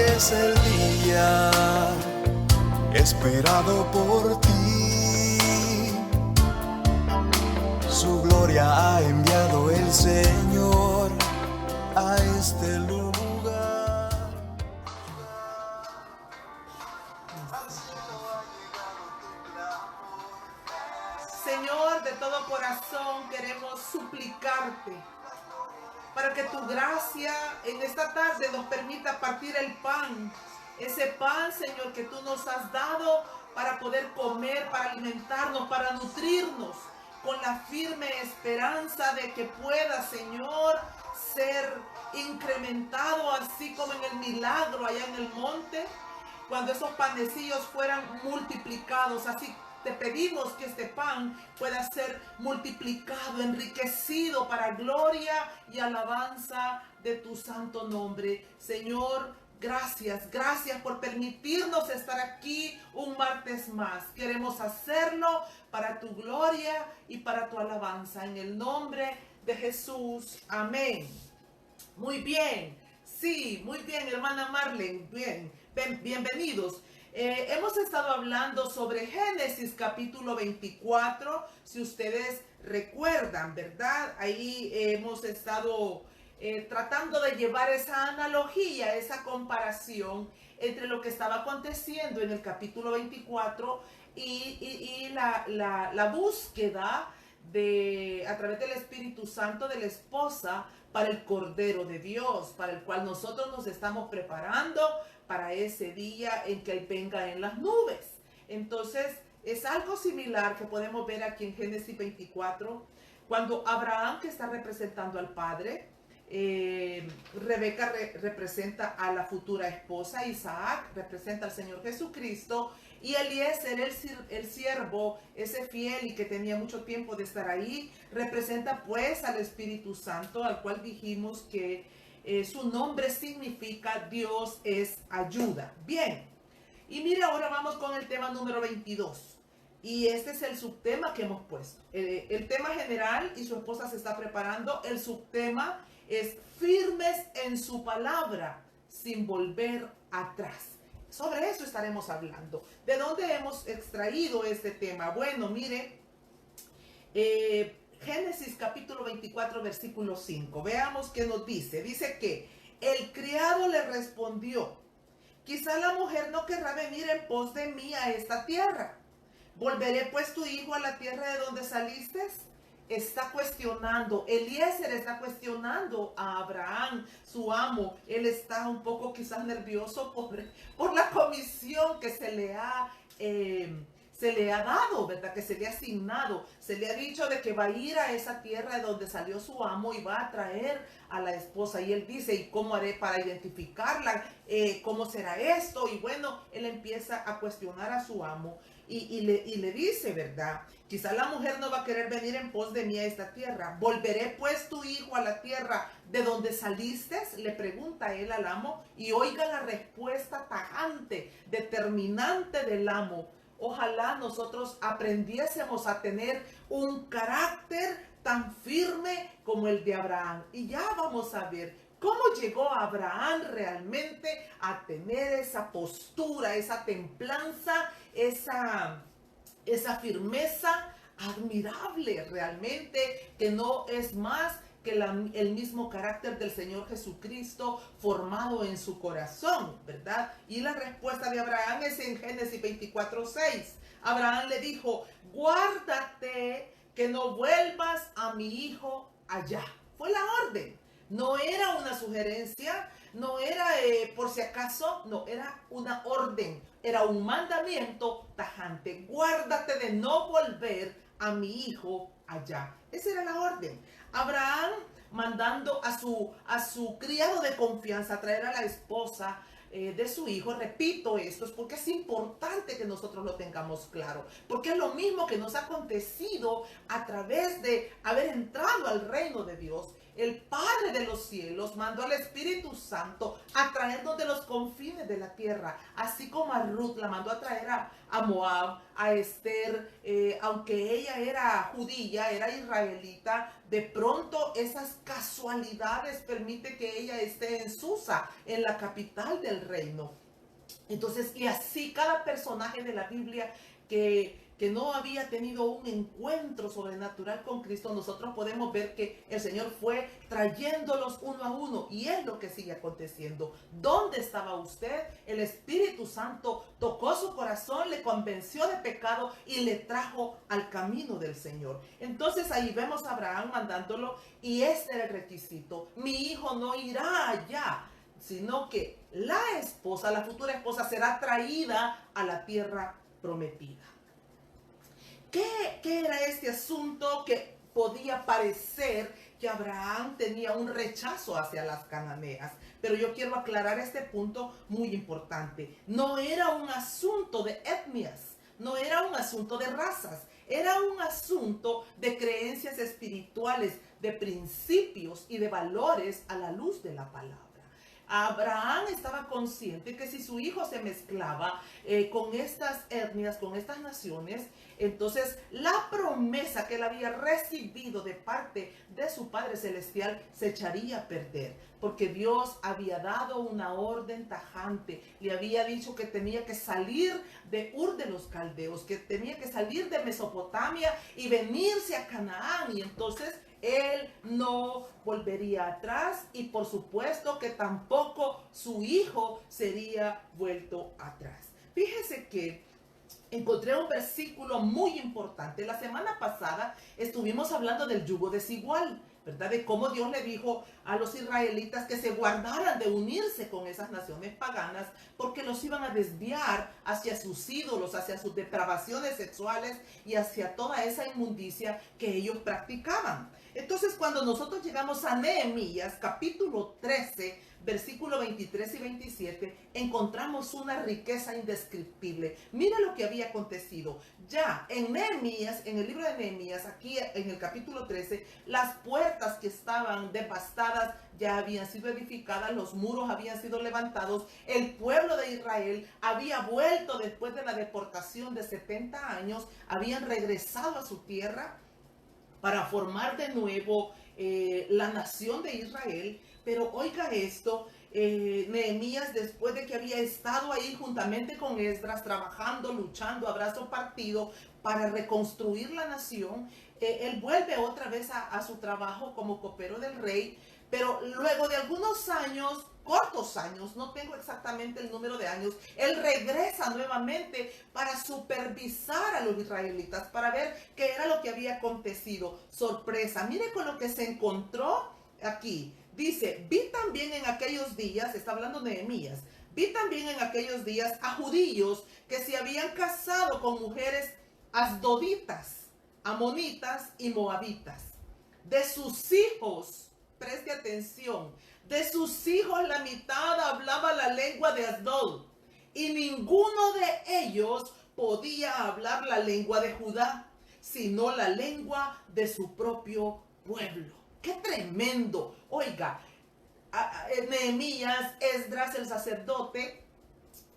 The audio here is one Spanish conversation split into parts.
es el día esperado por ti. Su gloria ha enviado el Señor a este lugar. Señor, de todo corazón queremos suplicarte para que tu gracia en esta tarde nos permita partir el pan. Ese pan, Señor, que tú nos has dado para poder comer, para alimentarnos, para nutrirnos, con la firme esperanza de que pueda, Señor, ser incrementado así como en el milagro allá en el monte, cuando esos panecillos fueran multiplicados. Así te pedimos que este pan pueda ser multiplicado, enriquecido para gloria y alabanza de tu santo nombre. Señor, gracias por permitirnos estar aquí un martes más. Queremos hacerlo para tu gloria y para tu alabanza. En el nombre de Jesús. Amén. Muy bien. Sí, muy bien, hermana Marlene. Bien, bienvenidos. Hemos estado hablando sobre Génesis capítulo 24, si ustedes recuerdan, ¿verdad? Ahí hemos estado tratando de llevar esa analogía, esa comparación entre lo que estaba aconteciendo en el capítulo 24 y la búsqueda a través del Espíritu Santo de la esposa para el Cordero de Dios, para el cual nosotros nos estamos preparando para ese día en que Él venga en las nubes. Entonces, es algo similar que podemos ver aquí en Génesis 24, cuando Abraham, que está representando al Padre, Rebeca representa a la futura esposa, Isaac representa al Señor Jesucristo, y Eliezer, el siervo, ese fiel y que tenía mucho tiempo de estar ahí, representa pues al Espíritu Santo, al cual dijimos que su nombre significa Dios es ayuda. Bien, y mire, ahora vamos con el tema número 22. Y este es el subtema que hemos puesto. El tema general, y su esposa se está preparando, el subtema es firmes en su palabra, sin volver atrás. Sobre eso estaremos hablando. ¿De dónde hemos extraído este tema? Bueno, mire, Génesis capítulo 24, versículo 5. Veamos qué nos dice. Dice que el criado le respondió: quizá la mujer no querrá venir en pos de mí a esta tierra. ¿Volveré pues tu hijo a la tierra de donde saliste? Está cuestionando, Eliezer está cuestionando a Abraham, su amo. Él está un poco quizás nervioso por la comisión que se le ha dado, ¿verdad? Que se le ha asignado. Se le ha dicho de que va a ir a esa tierra de donde salió su amo y va a traer a la esposa. Y él dice, ¿y cómo haré para identificarla? ¿Cómo será esto? Y bueno, él empieza a cuestionar a su amo. Y le dice, ¿verdad? Quizá la mujer no va a querer venir en pos de mí a esta tierra. ¿Volveré pues tu hijo a la tierra de donde saliste? Le pregunta él al amo. Y oiga la respuesta tajante, determinante del amo. Ojalá nosotros aprendiésemos a tener un carácter tan firme como el de Abraham. Y ya vamos a ver cómo llegó Abraham realmente a tener esa postura, esa templanza, esa firmeza admirable realmente, que no es más que el mismo carácter del Señor Jesucristo formado en su corazón, ¿verdad? Y la respuesta de Abraham es en Génesis 24:6. Abraham le dijo: guárdate que no vuelvas a mi hijo allá. Fue la orden. No era una sugerencia, no era por si acaso, no, era una orden, era un mandamiento tajante. Guárdate de no volver a mi hijo allá. Esa era la orden. Abraham mandando a su criado de confianza a traer a la esposa de su hijo. Repito esto, es porque es importante que nosotros lo tengamos claro, porque es lo mismo que nos ha acontecido a través de haber entrado al reino de Dios. el Padre de los cielos mandó al Espíritu Santo a traernos de los confines de la tierra, así como a Ruth la mandó a traer a Moab, a Esther, aunque ella era judía, era israelita, de pronto esas casualidades permiten que ella esté en Susa, en la capital del reino. Entonces, y así cada personaje de la Biblia que no había tenido un encuentro sobrenatural con Cristo, nosotros podemos ver que el Señor fue trayéndolos uno a uno, y es lo que sigue aconteciendo. ¿Dónde estaba usted? El Espíritu Santo tocó su corazón, le convenció de pecado y le trajo al camino del Señor. Entonces ahí vemos a Abraham mandándolo, y este era el requisito: mi hijo no irá allá, sino que la esposa, la futura esposa, será traída a la tierra prometida. ¿Qué era este asunto que podía parecer que Abraham tenía un rechazo hacia las cananeas? Pero yo quiero aclarar este punto muy importante. No era un asunto de etnias, no era un asunto de razas, era un asunto de creencias espirituales, de principios y de valores a la luz de la palabra. Abraham estaba consciente que si su hijo se mezclaba con estas etnias, con estas naciones, entonces la promesa que él había recibido de parte de su Padre Celestial se echaría a perder, porque Dios había dado una orden tajante, le había dicho que tenía que salir de Ur de los Caldeos, que tenía que salir de Mesopotamia y venirse a Canaán, y entonces él no volvería atrás, y por supuesto que tampoco su hijo sería vuelto atrás. Fíjese que encontré un versículo muy importante. La semana pasada estuvimos hablando del yugo desigual, ¿verdad? De cómo Dios le dijo a los israelitas que se guardaran de unirse con esas naciones paganas, porque los iban a desviar hacia sus ídolos, hacia sus depravaciones sexuales y hacia toda esa inmundicia que ellos practicaban. Entonces, cuando nosotros llegamos a Nehemías, capítulo 13, versículo 23 y 27, encontramos una riqueza indescriptible. Mira lo que había acontecido. Ya en Nehemías, en el libro de Nehemías, aquí en el capítulo 13, las puertas que estaban devastadas ya habían sido edificadas, los muros habían sido levantados, el pueblo de Israel había vuelto después de la deportación de 70 años, habían regresado a su tierra para formar de nuevo la nación de Israel. Pero oiga esto, Nehemías, después de que había estado ahí juntamente con Esdras, trabajando, luchando a brazo partido para reconstruir la nación, él vuelve otra vez a su trabajo como copero del rey, pero luego de algunos años, cortos años, no tengo exactamente el número de años, él regresa nuevamente para supervisar a los israelitas, para ver qué era lo que había acontecido. Sorpresa, mire con lo que se encontró aquí. Dice: vi también en aquellos días, está hablando Nehemías, vi también en aquellos días a judíos que se habían casado con mujeres asdoditas, amonitas y moabitas. De sus hijos, preste atención, de sus hijos la mitad hablaba la lengua de Asdod, y ninguno de ellos podía hablar la lengua de Judá, sino la lengua de su propio pueblo. ¡Qué tremendo! Oiga, Nehemías, Esdras el sacerdote,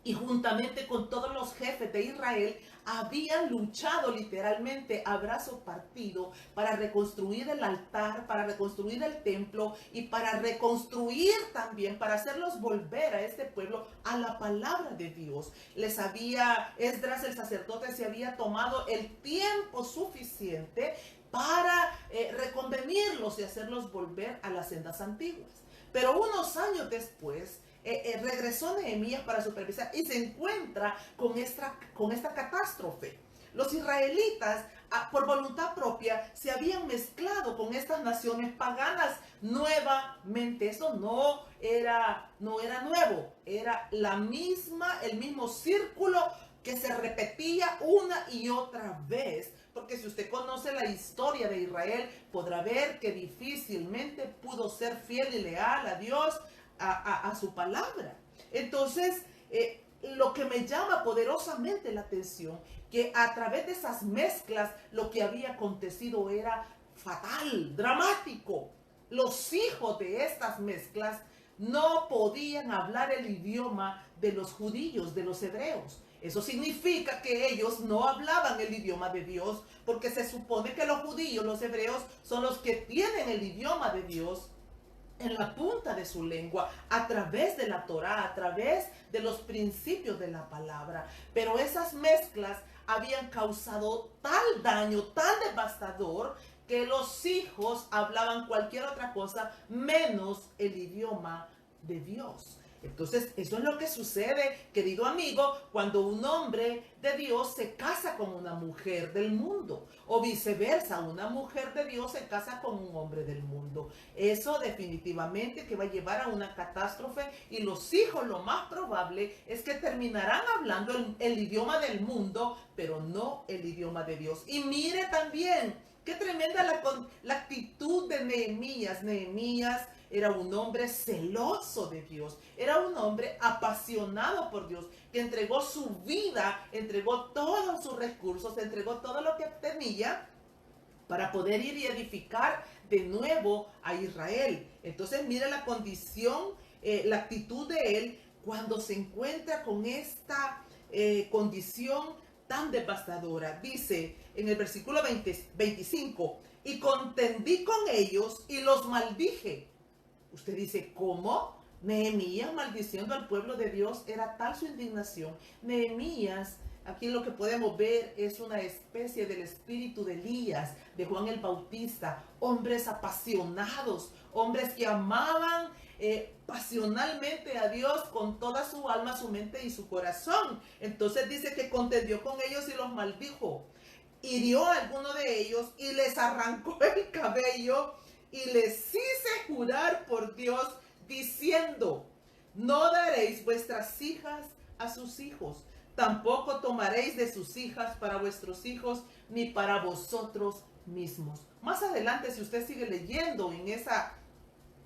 y juntamente con todos los jefes de Israel, habían luchado literalmente a brazo partido para reconstruir el altar, para reconstruir el templo y para reconstruir también, para hacerlos volver a este pueblo a la palabra de Dios. Esdras el sacerdote se había tomado el tiempo suficiente para reconvenirlos y hacerlos volver a las sendas antiguas. Pero unos años después, regresó Nehemías para supervisar y se encuentra con esta catástrofe. Los israelitas, por voluntad propia, se habían mezclado con estas naciones paganas nuevamente. Eso no era nuevo, era el mismo círculo que se repetía una y otra vez. Porque si usted conoce la historia de Israel, podrá ver que difícilmente pudo ser fiel y leal a Dios, a su palabra. Entonces, lo que me llama poderosamente la atención, que a través de esas mezclas lo que había acontecido era fatal, dramático. los hijos de estas mezclas no podían hablar el idioma de los judíos, de los hebreos. Eso significa que ellos no hablaban el idioma de Dios, porque se supone que los judíos, los hebreos, son los que tienen el idioma de Dios en la punta de su lengua, a través de la Torá, a través de los principios de la palabra. Pero esas mezclas habían causado tal daño, tan devastador, que los hijos hablaban cualquier otra cosa menos el idioma de Dios. Entonces, eso es lo que sucede, querido amigo, cuando un hombre de Dios se casa con una mujer del mundo, o viceversa, una mujer de Dios se casa con un hombre del mundo. Eso definitivamente que va a llevar a una catástrofe, y los hijos lo más probable es que terminarán hablando el idioma del mundo, pero no el idioma de Dios. Y mire también, qué tremenda la actitud de Nehemías. Nehemías era un hombre celoso de Dios, era un hombre apasionado por Dios, que entregó su vida, entregó todos sus recursos, entregó todo lo que tenía para poder ir y edificar de nuevo a Israel. Entonces mire la condición, la actitud de él cuando se encuentra con esta condición tan devastadora. Dice en el versículo 25, y contendí con ellos y los maldije. Usted dice, ¿cómo? Nehemías maldiciendo al pueblo de Dios, era tal su indignación. Nehemías, aquí lo que podemos ver es una especie del espíritu de Elías, de Juan el Bautista, hombres apasionados, hombres que amaban pasionalmente a Dios con toda su alma, su mente y su corazón. Entonces dice que contendió con ellos y los maldijo. Hirió a alguno de ellos y les arrancó el cabello y les hice jurar por Dios diciendo, no daréis vuestras hijas a sus hijos, tampoco tomaréis de sus hijas para vuestros hijos, ni para vosotros mismos. Más adelante, si usted sigue leyendo en esa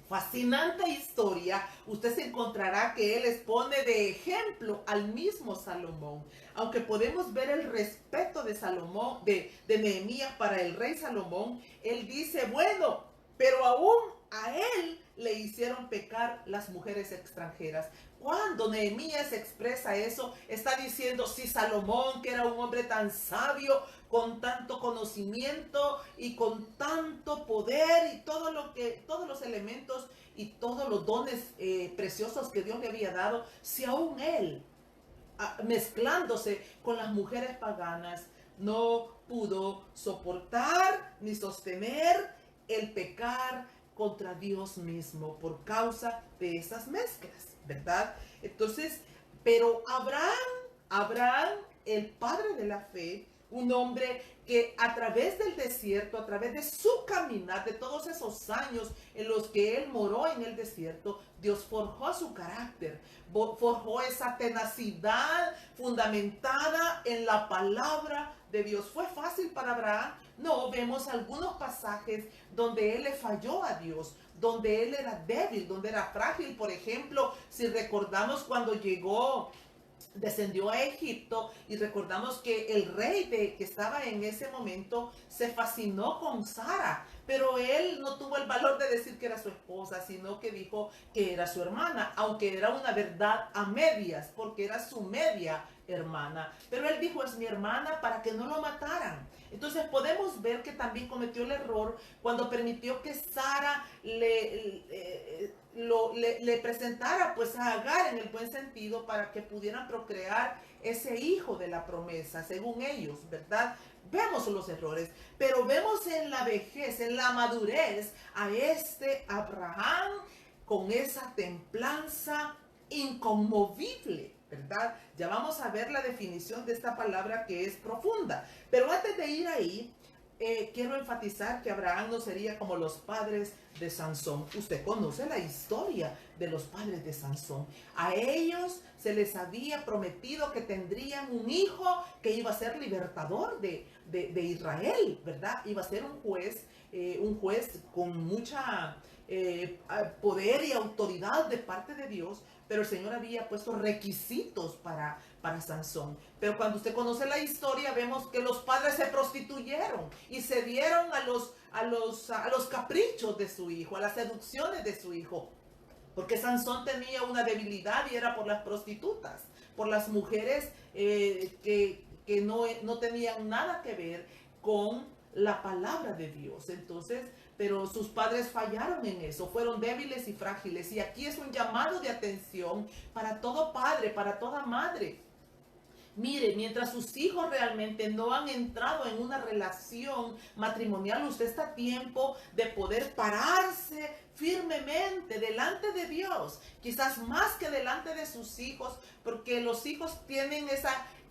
fascinante historia, usted se encontrará que él les pone de ejemplo al mismo Salomón. Aunque podemos ver el respeto de Salomón, de Nehemías para el rey Salomón, él dice, bueno, pero aún a él le hicieron pecar las mujeres extranjeras. Cuando Nehemías expresa eso, está diciendo, si Salomón, que era un hombre tan sabio, con tanto conocimiento y con tanto poder y todos los elementos y todos los dones preciosos que Dios le había dado, si aún él, mezclándose con las mujeres paganas, no pudo soportar ni sostener el pecar contra Dios mismo por causa de esas mezclas, ¿verdad? Entonces, pero Abraham, el padre de la fe, un hombre que a través del desierto, a través de su caminar, de todos esos años en los que él moró en el desierto, Dios forjó su carácter, forjó esa tenacidad fundamentada en la palabra de Dios. ¿Fue fácil para Abraham? No, vemos algunos pasajes donde él le falló a Dios, donde él era débil, donde era frágil. Por ejemplo, si recordamos cuando descendió a Egipto, y recordamos que el rey que estaba en ese momento se fascinó con Sara, pero él no tuvo el valor de decir que era su esposa, sino que dijo que era su hermana, aunque era una verdad a medias, porque era su media hermana. Pero él dijo, es mi hermana, para que no lo mataran. Entonces podemos ver que también cometió el error cuando permitió que Sara le presentara pues a Agar, en el buen sentido, para que pudieran procrear ese hijo de la promesa, según ellos, ¿verdad? Vemos los errores, pero vemos en la vejez, en la madurez, a este Abraham con esa templanza inconmovible, ¿verdad? Ya vamos a ver la definición de esta palabra, que es profunda. Pero antes de ir ahí, quiero enfatizar que Abraham no sería como los padres de Sansón. Usted conoce la historia de los padres de Sansón. A ellos se les había prometido que tendrían un hijo que iba a ser libertador de Israel, ¿verdad? Iba a ser un juez con mucha poder y autoridad de parte de Dios, pero el Señor había puesto requisitos para Sansón. Pero cuando usted conoce la historia, vemos que los padres se prostituyeron y se dieron a los caprichos de su hijo, a las seducciones de su hijo. Porque Sansón tenía una debilidad y era por las prostitutas, por las mujeres que no tenían nada que ver con la palabra de Dios. Entonces, pero sus padres fallaron en eso, fueron débiles y frágiles. Y aquí es un llamado de atención para todo padre, para toda madre. Mire, mientras sus hijos realmente no han entrado en una relación matrimonial, usted está a tiempo de poder pararse firmemente delante de Dios, quizás más que delante de sus hijos, porque los hijos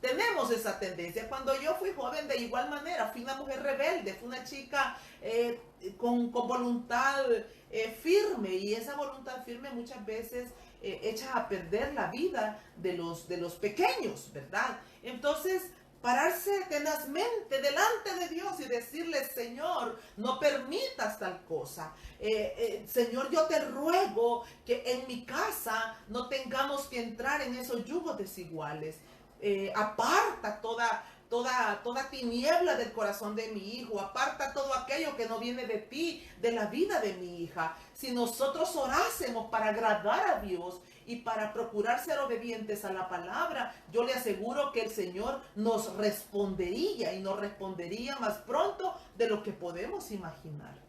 tenemos esa tendencia. Cuando yo fui joven, de igual manera, fui una mujer rebelde, fui una chica con voluntad firme, y esa voluntad firme muchas veces echa a perder la vida de los pequeños, ¿verdad? Entonces, pararse tenazmente delante de Dios y decirle: Señor, no permitas tal cosa. Señor, yo te ruego que en mi casa no tengamos que entrar en esos yugos desiguales. Aparta toda tiniebla del corazón de mi hijo, aparta todo aquello que no viene de ti, de la vida de mi hija. Si nosotros orásemos para agradar a Dios y para procurar ser obedientes a la palabra, yo le aseguro que el Señor nos respondería, y nos respondería más pronto de lo que podemos imaginar.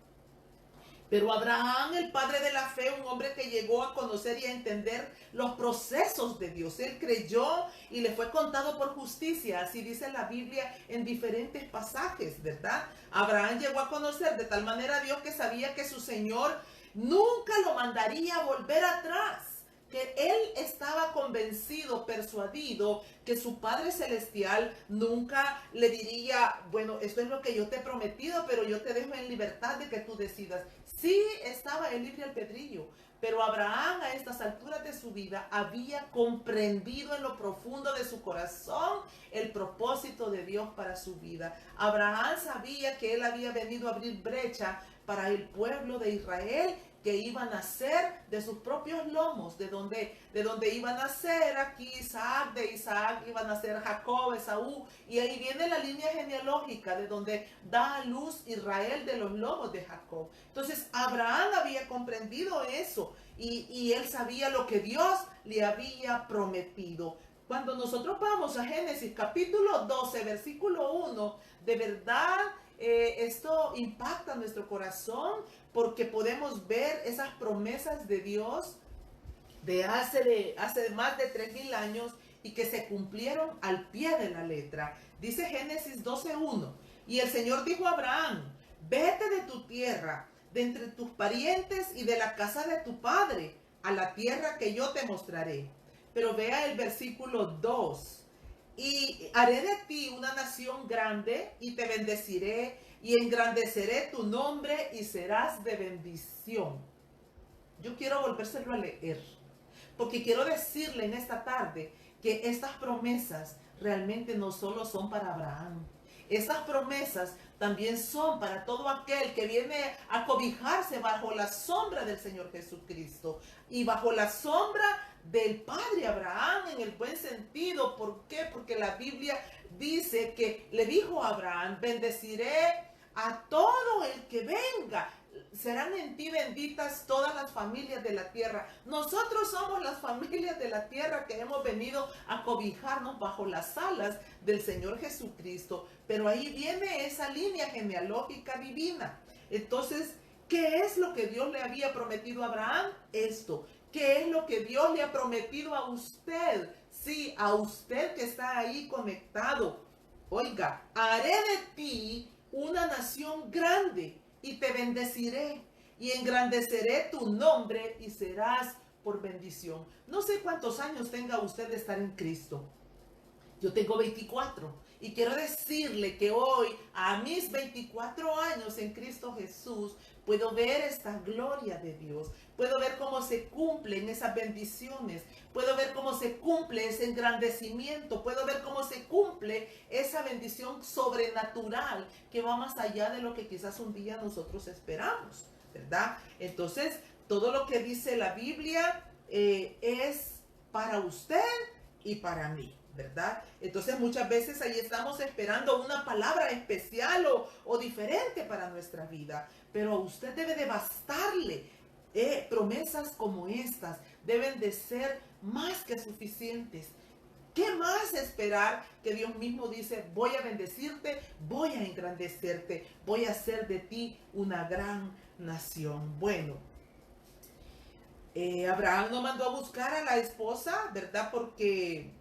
Pero Abraham, el padre de la fe, un hombre que llegó a conocer y a entender los procesos de Dios, él creyó y le fue contado por justicia, así dice la Biblia en diferentes pasajes, ¿verdad? Abraham llegó a conocer de tal manera a Dios que sabía que su Señor nunca lo mandaría a volver atrás, que él estaba convencido, persuadido, que su Padre Celestial nunca le diría: bueno, esto es lo que yo te he prometido, pero yo te dejo en libertad de que tú decidas. Sí, estaba el libre albedrío, pero Abraham, a estas alturas de su vida, había comprendido en lo profundo de su corazón el propósito de Dios para su vida. Abraham sabía que él había venido a abrir brecha para el pueblo de Israel, que iban a nacer de sus propios lomos, de donde iban a nacer aquí Isaac, de Isaac iban a nacer Jacob, Esaú, y ahí viene la línea genealógica de donde da a luz Israel de los lomos de Jacob. Entonces Abraham había comprendido eso, y él sabía lo que Dios le había prometido. Cuando nosotros vamos a Génesis capítulo 12, versículo 1, de verdad esto impacta nuestro corazón, porque podemos ver esas promesas de Dios de hace más de 3000 años, y que se cumplieron al pie de la letra. Dice Génesis 12:1: y el Señor dijo a Abraham: vete de tu tierra, de entre tus parientes y de la casa de tu padre, a la tierra que yo te mostraré. Pero vea el versículo 2: y haré de ti una nación grande, y te bendeciré, y engrandeceré tu nombre, y serás de bendición. Yo quiero volvérselo a leer, porque quiero decirle en esta tarde que estas promesas realmente no solo son para Abraham. Estas promesas también son para todo aquel que viene a cobijarse bajo la sombra del Señor Jesucristo y bajo la sombra del Padre Abraham, en el buen sentido. ¿Por qué? Porque la Biblia dice que le dijo a Abraham: bendeciré a todo el que venga. Serán en ti benditas todas las familias de la tierra. Nosotros somos las familias de la tierra que hemos venido a cobijarnos bajo las alas del Señor Jesucristo. Pero ahí viene esa línea genealógica divina. Entonces, ¿qué es lo que Dios le había prometido a Abraham? Esto. ¿Qué es lo que Dios le ha prometido a usted? Sí, a usted que está ahí conectado. Oiga, haré de ti una nación grande, y te bendeciré, y engrandeceré tu nombre, y serás por bendición. No sé cuántos años tenga usted de estar en Cristo. Yo tengo 24, y quiero decirle que hoy, a mis 24 años en Cristo Jesús, puedo ver esta gloria de Dios. puedo ver cómo se cumplen esas bendiciones, puedo ver cómo se cumple ese engrandecimiento, puedo ver cómo se cumple esa bendición sobrenatural que va más allá de lo que quizás un día nosotros esperamos, ¿verdad? Entonces, todo lo que dice la Biblia es para usted y para mí, ¿verdad? Entonces muchas veces ahí estamos esperando una palabra especial o diferente para nuestra vida, pero a usted debe de bastarle promesas como estas, deben de ser más que suficientes. ¿Qué más esperar que Dios mismo dice, voy a bendecirte, voy a engrandecerte, voy a hacer de ti una gran nación? Bueno, Abraham no mandó a buscar a la esposa, ¿verdad? Porque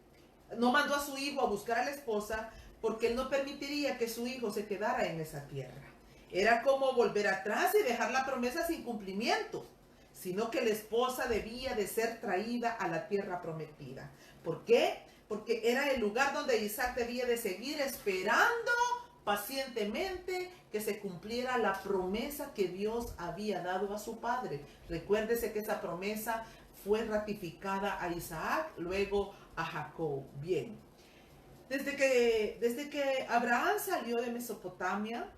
no mandó a su hijo a buscar a la esposa porque él no permitiría que su hijo se quedara en esa tierra. Era como volver atrás y dejar la promesa sin cumplimiento, sino que la esposa debía de ser traída a la tierra prometida. ¿Por qué? Porque era el lugar donde Isaac debía de seguir esperando pacientemente que se cumpliera la promesa que Dios había dado a su padre. Recuérdese que esa promesa fue ratificada a Isaac, luego a Jacob. Bien, desde que Abraham salió de Mesopotamia,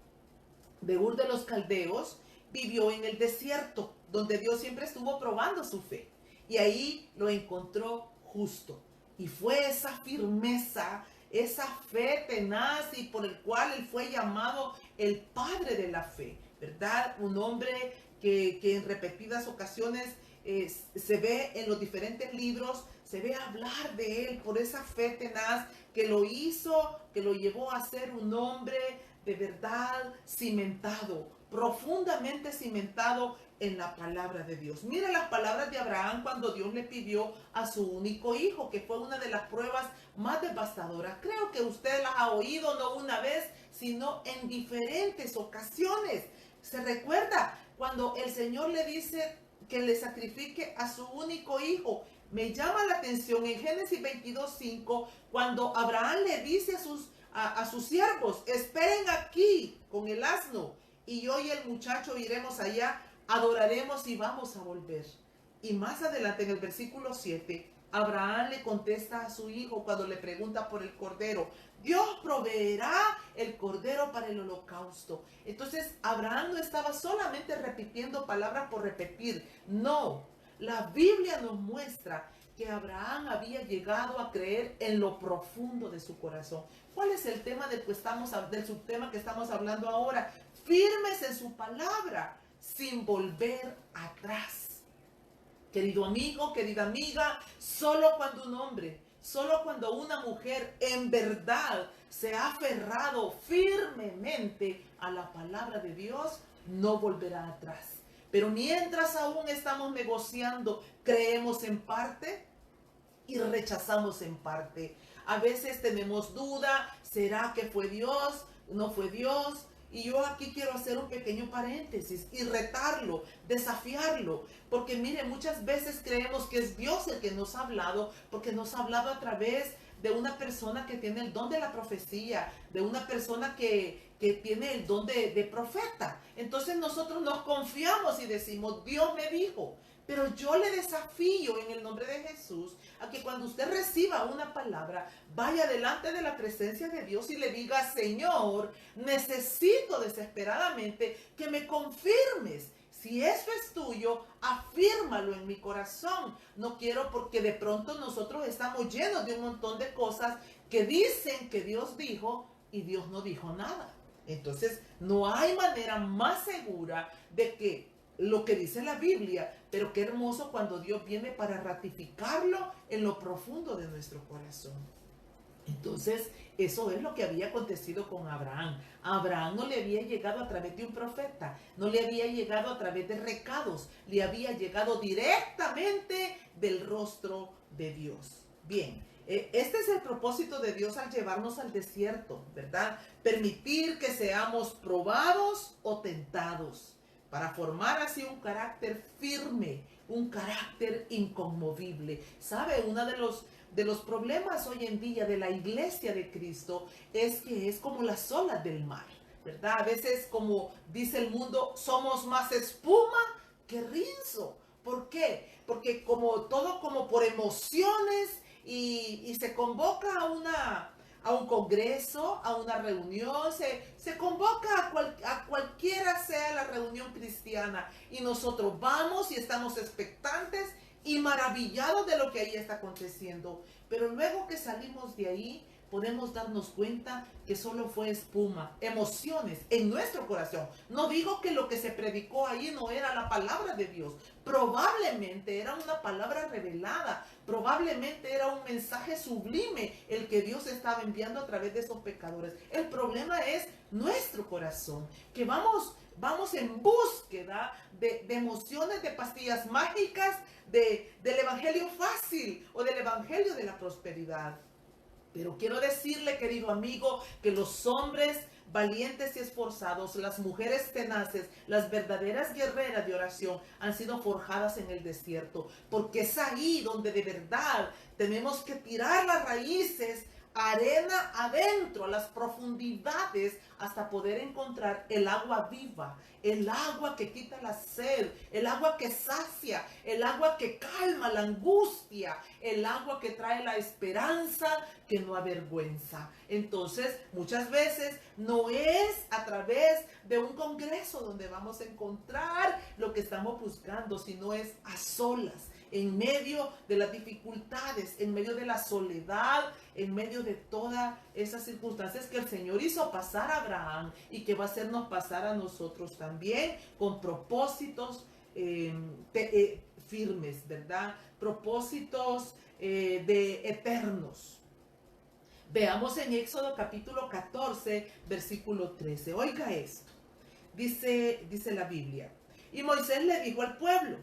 de Ur de los Caldeos, vivió en el desierto, donde Dios siempre estuvo probando su fe. Y ahí lo encontró justo. Y fue esa firmeza, esa fe tenaz y por el cual él fue llamado el padre de la fe, ¿verdad? Un hombre que en repetidas ocasiones se ve en los diferentes libros, se ve hablar de él por esa fe tenaz que lo hizo, que lo llevó a ser un hombre de verdad cimentado, profundamente cimentado en la palabra de Dios. Mira las palabras de Abraham cuando Dios le pidió a su único hijo, que fue una de las pruebas más devastadoras. Creo que usted las ha oído no una vez, sino en diferentes ocasiones. ¿Se recuerda cuando el Señor le dice que le sacrifique a su único hijo? Me llama la atención en Génesis 22:5, cuando Abraham le dice a sus siervos, esperen aquí con el asno, y yo y el muchacho iremos allá, adoraremos y vamos a volver. Y más adelante en el versículo 7, Abraham le contesta a su hijo cuando le pregunta por el cordero, Dios proveerá el cordero para el holocausto. Entonces Abraham no estaba solamente repitiendo palabras por repetir, no, la Biblia nos muestra que Abraham había llegado a creer en lo profundo de su corazón. ¿Cuál es el tema del subtema que estamos hablando ahora? Firmes en su palabra, sin volver atrás. Querido amigo, querida amiga, solo cuando un hombre, solo cuando una mujer en verdad se ha aferrado firmemente a la palabra de Dios, no volverá atrás. Pero mientras aún estamos negociando, creemos en parte y rechazamos en parte. A veces tenemos duda, ¿será que fue Dios? ¿No fue Dios? Y yo aquí quiero hacer un pequeño paréntesis y retarlo, desafiarlo, porque mire, muchas veces creemos que es Dios el que nos ha hablado, porque nos ha hablado a través de una persona que tiene el don de la profecía, de una persona que tiene el don de profeta. Entonces nosotros nos confiamos y decimos, Dios me dijo. Pero yo le desafío en el nombre de Jesús a que cuando usted reciba una palabra, vaya delante de la presencia de Dios y le diga, Señor, necesito desesperadamente que me confirmes. Si eso es tuyo, afírmalo en mi corazón. No quiero, porque de pronto nosotros estamos llenos de un montón de cosas que dicen que Dios dijo y Dios no dijo nada. Entonces, no hay manera más segura de que lo que dice la Biblia, pero qué hermoso cuando Dios viene para ratificarlo en lo profundo de nuestro corazón. Entonces, eso es lo que había acontecido con Abraham. A Abraham no le había llegado a través de un profeta, no le había llegado a través de recados, le había llegado directamente del rostro de Dios. Bien, este es el propósito de Dios al llevarnos al desierto, ¿verdad? Permitir que seamos probados o tentados, para formar así un carácter firme, un carácter inconmovible. ¿Sabe? Uno de los problemas hoy en día de la iglesia de Cristo es que es como las olas del mar, ¿verdad? A veces, como dice el mundo, somos más espuma que rizo. ¿Por qué? Porque como por emociones y se convoca a un congreso, a una reunión, se convoca a cualquiera sea la reunión cristiana y nosotros vamos y estamos expectantes y maravillados de lo que ahí está aconteciendo. Pero luego que salimos de ahí, podemos darnos cuenta que solo fue espuma, emociones en nuestro corazón. No digo que lo que se predicó ahí no era la palabra de Dios. Probablemente era una palabra revelada. Probablemente era un mensaje sublime el que Dios estaba enviando a través de esos pecadores. El problema es nuestro corazón, que vamos en búsqueda de emociones, de pastillas mágicas, del evangelio fácil o del evangelio de la prosperidad. Pero quiero decirle, querido amigo, que los hombres valientes y esforzados, las mujeres tenaces, las verdaderas guerreras de oración han sido forjadas en el desierto, porque es ahí donde de verdad tenemos que tirar las raíces, arena adentro, a las profundidades, hasta poder encontrar el agua viva, el agua que quita la sed, el agua que sacia, el agua que calma la angustia, el agua que trae la esperanza que no avergüenza. Entonces, muchas veces no es a través de un congreso donde vamos a encontrar lo que estamos buscando, sino es a solas, en medio de las dificultades, en medio de la soledad, en medio de todas esas circunstancias que el Señor hizo pasar a Abraham y que va a hacernos pasar a nosotros también, con propósitos firmes, ¿verdad? Propósitos de eternos. Veamos en Éxodo capítulo 14, versículo 13. Oiga esto. Dice la Biblia. Y Moisés le dijo al pueblo: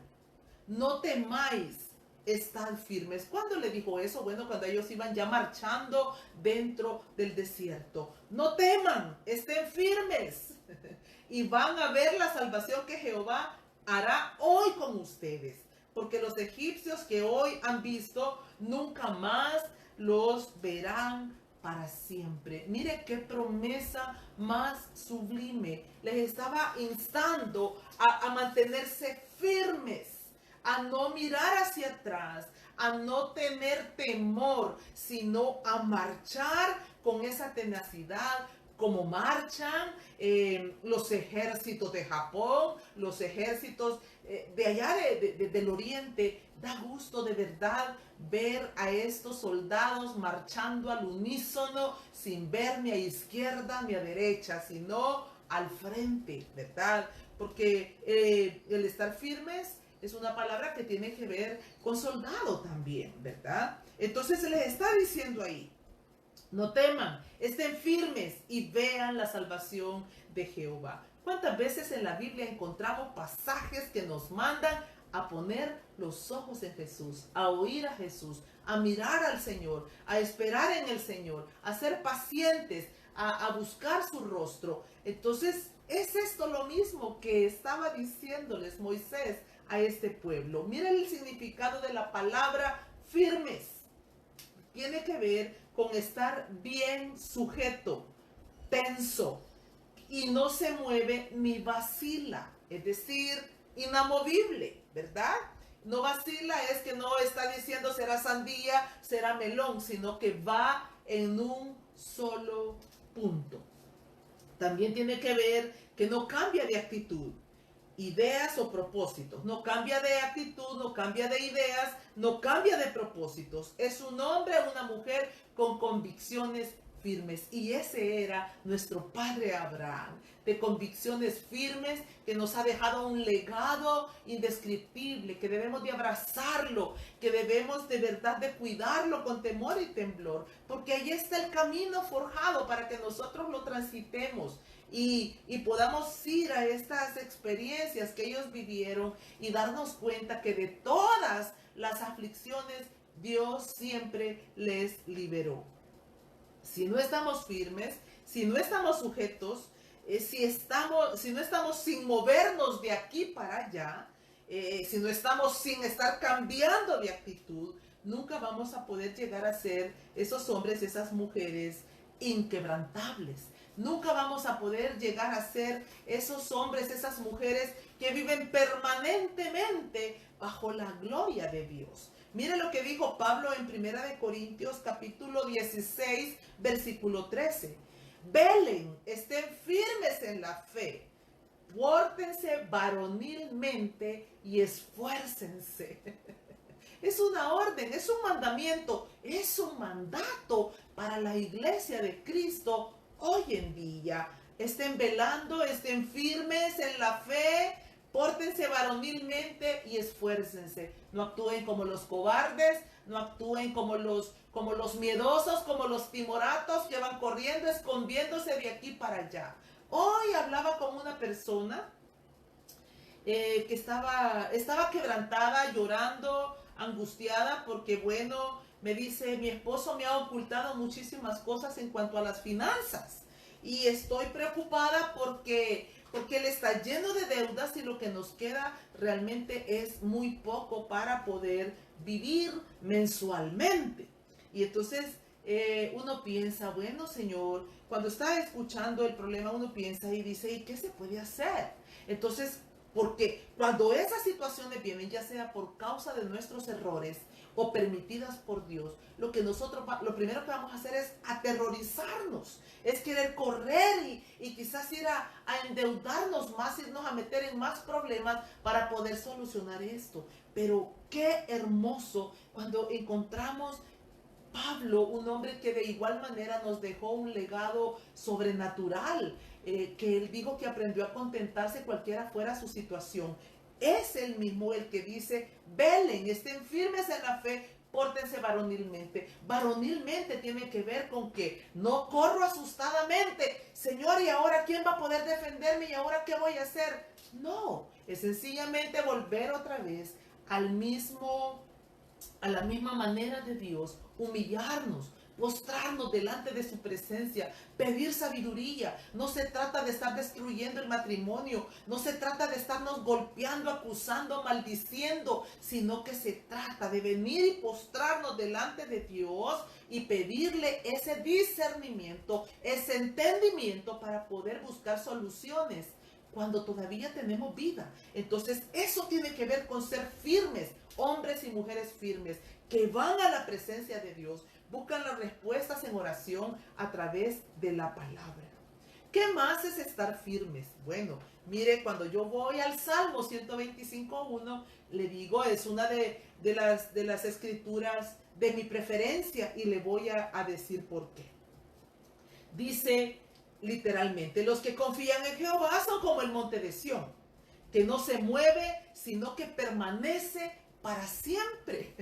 no temáis, estad firmes. ¿Cuándo le dijo eso? Bueno, cuando ellos iban ya marchando dentro del desierto. No teman, estén firmes. Y van a ver la salvación que Jehová hará hoy con ustedes. Porque los egipcios que hoy han visto, nunca más los verán para siempre. Mire qué promesa más sublime. Les estaba instando a mantenerse firmes, a no mirar hacia atrás, a no tener temor, sino a marchar con esa tenacidad, como marchan los ejércitos de Japón, los ejércitos de allá del oriente. Da gusto de verdad ver a estos soldados marchando al unísono, sin ver ni a izquierda ni a derecha, sino al frente, ¿verdad? Porque el estar firmes es una palabra que tiene que ver con soldado también, ¿verdad? Entonces se les está diciendo ahí: no teman, estén firmes y vean la salvación de Jehová. ¿Cuántas veces en la Biblia encontramos pasajes que nos mandan a poner los ojos en Jesús, a oír a Jesús, a mirar al Señor, a esperar en el Señor, a ser pacientes, a buscar su rostro? Entonces, es esto lo mismo que estaba diciéndoles Moisés a este pueblo. Miren el significado de la palabra firmes. Tiene que ver con estar bien sujeto, tenso, y no se mueve ni vacila, es decir, inamovible, ¿verdad? No vacila es que no está diciendo será sandía, será melón, sino que va en un solo punto. También tiene que ver que no cambia de actitud, ideas o propósitos. No cambia de actitud, no cambia de ideas, no cambia de propósitos. Es un hombre o una mujer con convicciones firmes. Y ese era nuestro padre Abraham, de convicciones firmes, que nos ha dejado un legado indescriptible, que debemos de abrazarlo, que debemos de verdad de cuidarlo con temor y temblor, porque ahí está el camino forjado para que nosotros lo transitemos y podamos ir a estas experiencias que ellos vivieron y darnos cuenta que de todas las aflicciones Dios siempre les liberó. Si no estamos firmes, si no estamos sujetos, si no estamos sin movernos de aquí para allá, si no estamos sin estar cambiando de actitud, nunca vamos a poder llegar a ser esos hombres, esas mujeres inquebrantables. Nunca vamos a poder llegar a ser esos hombres, esas mujeres que viven permanentemente bajo la gloria de Dios. Mire lo que dijo Pablo en 1 de Corintios capítulo 16, versículo 13. Velen, estén firmes en la fe, pórtense varonilmente y esfuércense. Es una orden, es un mandamiento, es un mandato para la iglesia de Cristo hoy en día. Estén velando, estén firmes en la fe, pórtense varonilmente y esfuércense. No actúen como los cobardes, no actúen como los miedosos, como los timoratos que van corriendo, escondiéndose de aquí para allá. Hoy hablaba con una persona que estaba quebrantada, llorando, angustiada, porque bueno, me dice, mi esposo me ha ocultado muchísimas cosas en cuanto a las finanzas. Y estoy preocupada porque él está lleno de deudas y lo que nos queda realmente es muy poco para poder vivir mensualmente. Y entonces uno piensa, bueno, Señor, cuando está escuchando el problema, uno piensa y dice, ¿y qué se puede hacer? Entonces, porque cuando esas situaciones vienen, ya sea por causa de nuestros errores o permitidas por Dios, lo primero que vamos a hacer es aterrorizarnos, es querer correr y quizás ir a endeudarnos más, irnos a meter en más problemas para poder solucionar esto. Pero qué hermoso cuando encontramos Pablo, un hombre que de igual manera nos dejó un legado sobrenatural, que él dijo que aprendió a contentarse cualquiera fuera su situación. Es el mismo el que dice, velen, estén firmes en la fe, pórtense varonilmente. Varonilmente tiene que ver con que no corro asustadamente, Señor, ¿y ahora quién va a poder defenderme? ¿Y ahora qué voy a hacer? No, es sencillamente volver otra vez a la misma manera de Dios, humillarnos, postrarnos delante de su presencia, pedir sabiduría. No se trata de estar destruyendo el matrimonio, no se trata de estarnos golpeando, acusando, maldiciendo, sino que se trata de venir y postrarnos delante de Dios y pedirle ese discernimiento, ese entendimiento para poder buscar soluciones cuando todavía tenemos vida. Entonces eso tiene que ver con ser firmes, hombres y mujeres firmes, que van a la presencia de Dios, buscan las respuestas en oración a través de la palabra. ¿Qué más es estar firmes? Bueno, mire, cuando yo voy al Salmo 125.1, le digo, es una de las escrituras de mi preferencia y le voy a decir por qué. Dice literalmente, los que confían en Jehová son como el monte de Sión, que no se mueve, sino que permanece para siempre.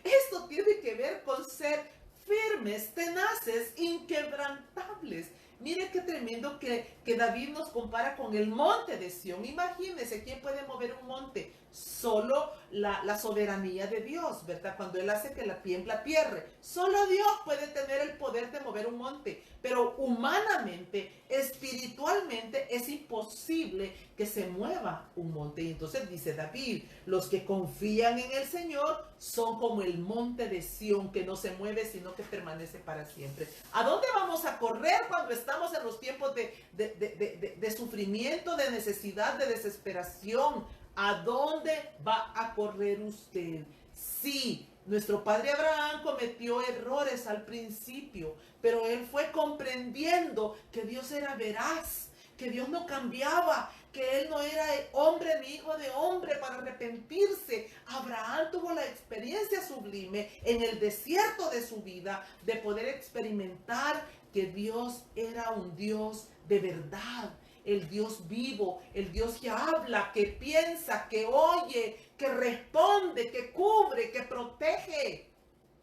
Esto tiene que ver con ser firmes, tenaces, inquebrantables. Mire qué tremendo que David nos compara con el monte de Sión. Imagínense, ¿quién puede mover un monte? Solo la soberanía de Dios, ¿verdad? Cuando Él hace que la tiembla tierra. Solo Dios puede tener el poder de mover un monte. Pero humanamente, espiritualmente, es imposible que se mueva un monte. Y entonces dice David, los que confían en el Señor son como el monte de Sión, que no se mueve, sino que permanece para siempre. ¿A dónde vamos a correr cuando estamos en los tiempos de sufrimiento, de necesidad, de desesperación? ¿A dónde va a correr usted? Sí, nuestro padre Abraham cometió errores al principio, pero él fue comprendiendo que Dios era veraz, que Dios no cambiaba, que él no era hombre ni hijo de hombre para arrepentirse. Abraham tuvo la experiencia sublime en el desierto de su vida de poder experimentar que Dios era un Dios de verdad, el Dios vivo, el Dios que habla, que piensa, que oye, que responde, que cubre, que protege.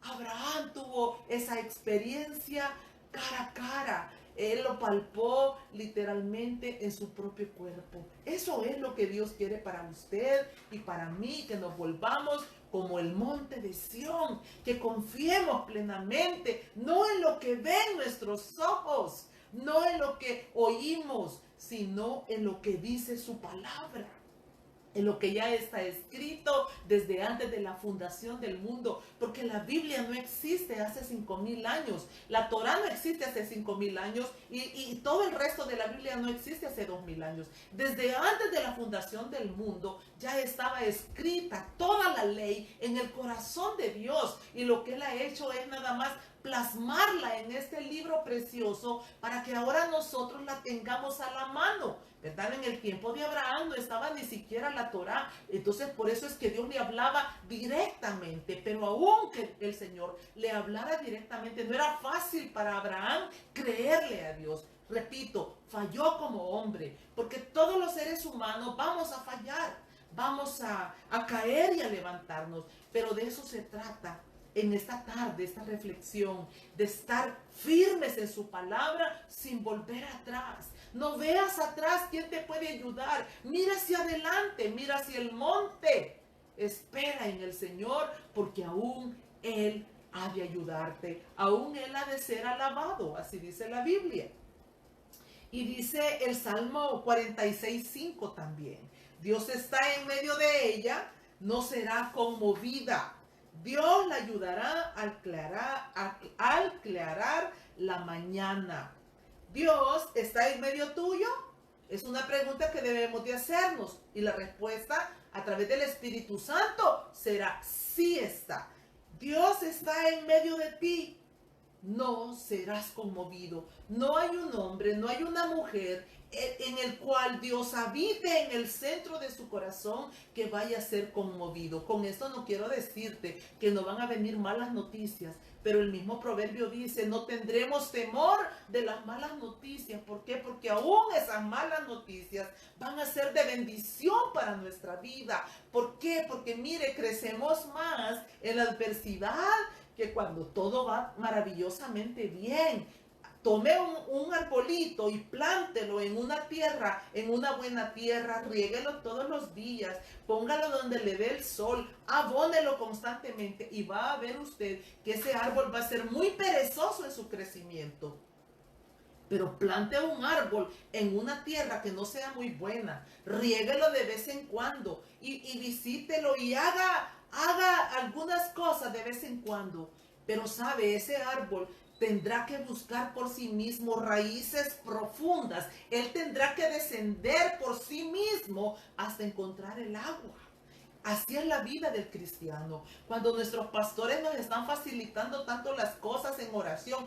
Abraham tuvo esa experiencia cara a cara. Él lo palpó literalmente en su propio cuerpo. Eso es lo que Dios quiere para usted y para mí, que nos volvamos como el monte de Sión, que confiemos plenamente, no en lo que ven nuestros ojos, no en lo que oímos, sino en lo que dice su palabra. en lo que ya está escrito desde antes de la fundación del mundo, porque la Biblia no existe hace 5,000 años, la Torá no existe hace 5,000 años y todo el resto de la Biblia no existe hace 2,000 años. Desde antes de la fundación del mundo ya estaba escrita toda la ley en el corazón de Dios, y lo que Él ha hecho es nada más plasmarla en este libro precioso para que ahora nosotros la tengamos a la mano, ¿verdad? En el tiempo de Abraham no estaba ni siquiera la Torá, entonces por eso es que Dios le hablaba directamente, pero aún que el Señor le hablara directamente, no era fácil para Abraham creerle a Dios. Repito, falló como hombre, porque todos los seres humanos vamos a fallar, vamos a caer y a levantarnos, pero de eso se trata en esta tarde, esta reflexión, de estar firmes en su palabra sin volver atrás. No veas atrás quién te puede ayudar. Mira hacia adelante, mira hacia el monte. Espera en el Señor, porque aún Él ha de ayudarte. Aún Él ha de ser alabado. Así dice la Biblia. Y dice el Salmo 46:5 también. Dios está en medio de ella, no será conmovida. Dios la ayudará al clarar la mañana. ¿Dios está en medio tuyo? Es una pregunta que debemos de hacernos. Y la respuesta a través del Espíritu Santo será: sí está. Dios está en medio de ti. No serás conmovido. No hay un hombre, no hay una mujer en el cual Dios habite en el centro de su corazón que vaya a ser conmovido. Con esto no quiero decirte que no van a venir malas noticias, pero el mismo proverbio dice: no tendremos temor de las malas noticias. ¿Por qué? Porque aún esas malas noticias van a ser de bendición para nuestra vida. ¿Por qué? Porque mire, crecemos más en la adversidad que cuando todo va maravillosamente bien. Tome un arbolito y plántelo en una tierra, en una buena tierra, riéguelo todos los días, póngalo donde le dé el sol, abónelo constantemente y va a ver usted que ese árbol va a ser muy perezoso en su crecimiento. Pero plante un árbol en una tierra que no sea muy buena, riéguelo de vez en cuando y visítelo y haga algunas cosas de vez en cuando. Pero sabe, ese árbol tendrá que buscar por sí mismo raíces profundas. Él tendrá que descender por sí mismo hasta encontrar el agua. Así es la vida del cristiano. Cuando nuestros pastores nos están facilitando tanto las cosas en oración,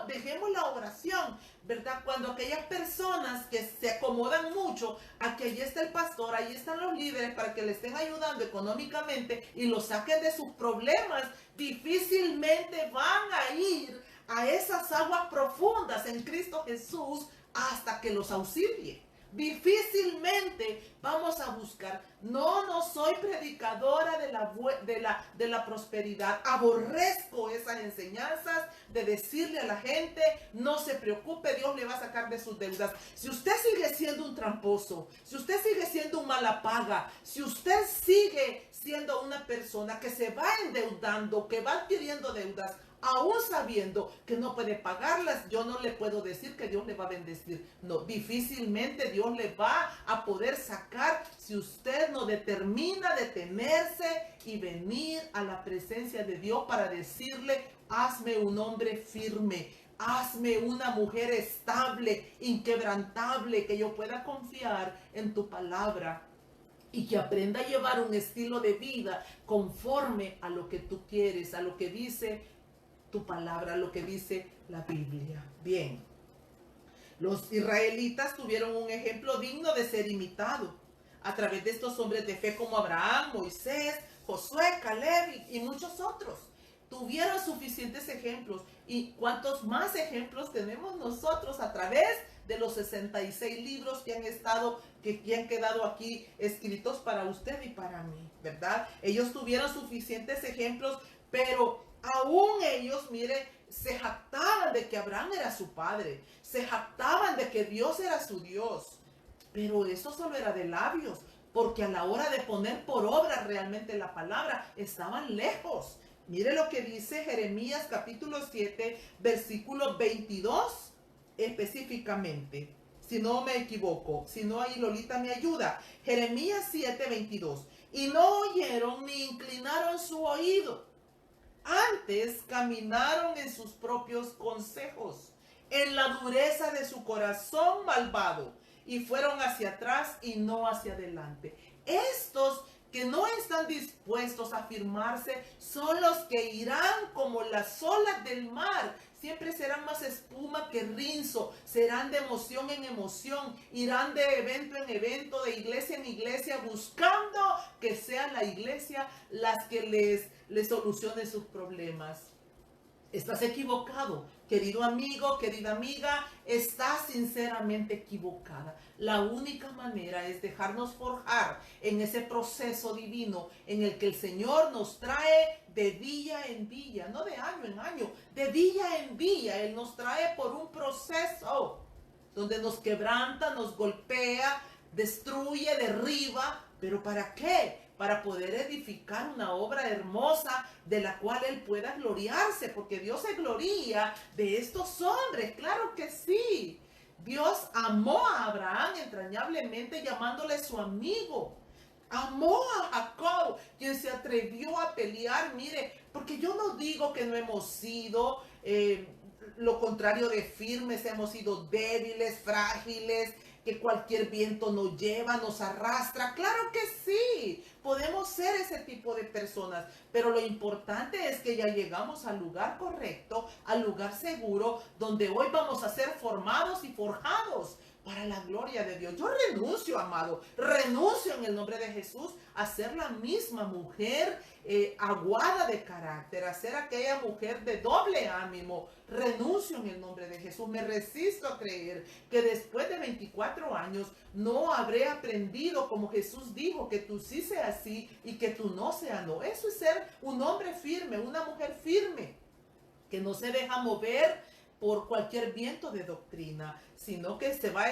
dejemos la oración, ¿verdad? Cuando aquellas personas que se acomodan mucho a que allí está el pastor, allí están los líderes para que le estén ayudando económicamente y los saquen de sus problemas, difícilmente van a ir a esas aguas profundas en Cristo Jesús hasta que los auxilie. Difícilmente vamos a buscar. No soy predicadora de la prosperidad. Aborrezco esas enseñanzas de decirle a la gente: no se preocupe, Dios le va a sacar de sus deudas. Si usted sigue siendo un tramposo, si usted sigue siendo un mala paga, si usted sigue siendo una persona que se va endeudando, que va adquiriendo deudas, aún sabiendo que no puede pagarlas, yo no le puedo decir que Dios le va a bendecir. No, difícilmente Dios le va a poder sacar si usted no determina detenerse y venir a la presencia de Dios para decirle: hazme un hombre firme, hazme una mujer estable, inquebrantable, que yo pueda confiar en tu palabra y que aprenda a llevar un estilo de vida conforme a lo que tú quieres, a lo que dice tu palabra, lo que dice la Biblia. Bien, los israelitas tuvieron un ejemplo digno de ser imitado a través de estos hombres de fe como Abraham, Moisés, Josué, Caleb y muchos otros. Tuvieron suficientes ejemplos. ¿Y cuántos más ejemplos tenemos nosotros a través de los 66 libros que han quedado aquí escritos para usted y para mí, ¿verdad? Ellos tuvieron suficientes ejemplos, pero aún ellos, mire, se jactaban de que Abraham era su padre, se jactaban de que Dios era su Dios, pero eso solo era de labios, porque a la hora de poner por obra realmente la palabra, estaban lejos. Mire lo que dice Jeremías capítulo 7, versículo 22 específicamente. si no me equivoco, si no ahí Lolita me ayuda. Jeremías 7:22. Y no oyeron ni inclinaron su oído. Antes caminaron en sus propios consejos, en la dureza de su corazón malvado, y fueron hacia atrás y no hacia adelante. Estos que no están dispuestos a firmarse son los que irán como las olas del mar. Siempre serán más espuma que rinzo, serán de emoción en emoción, irán de evento en evento, de iglesia en iglesia, buscando que sea la iglesia las que les solucione sus problemas. Estás equivocado, querido amigo, querida amiga, estás sinceramente equivocada. La única manera es dejarnos forjar en ese proceso divino en el que el Señor nos trae de día en día, no de año en año, de día en día. Él nos trae por un proceso donde nos quebranta, nos golpea, destruye, derriba. ¿Pero para qué? Para poder edificar una obra hermosa de la cual Él pueda gloriarse, porque Dios se gloria de estos hombres, claro que sí. Dios amó a Abraham entrañablemente llamándole su amigo. Amó a Jacob, quien se atrevió a pelear, mire, porque yo no digo que no hemos sido lo contrario de firmes, hemos sido débiles, frágiles, que cualquier viento nos lleva, nos arrastra. Claro que sí, podemos ser ese tipo de personas, pero lo importante es que ya llegamos al lugar correcto, al lugar seguro, donde hoy vamos a ser formados y forjados para la gloria de Dios. Yo renuncio, amado, renuncio en el nombre de Jesús a ser la misma mujer aguada de carácter, a ser aquella mujer de doble ánimo. Renuncio en el nombre de Jesús. Me resisto a creer que después de 24 años no habré aprendido, como Jesús dijo, que tú sí seas sí y que tú no seas no. Eso es ser un hombre firme, una mujer firme, que no se deja mover por cualquier viento de doctrina, sino que se va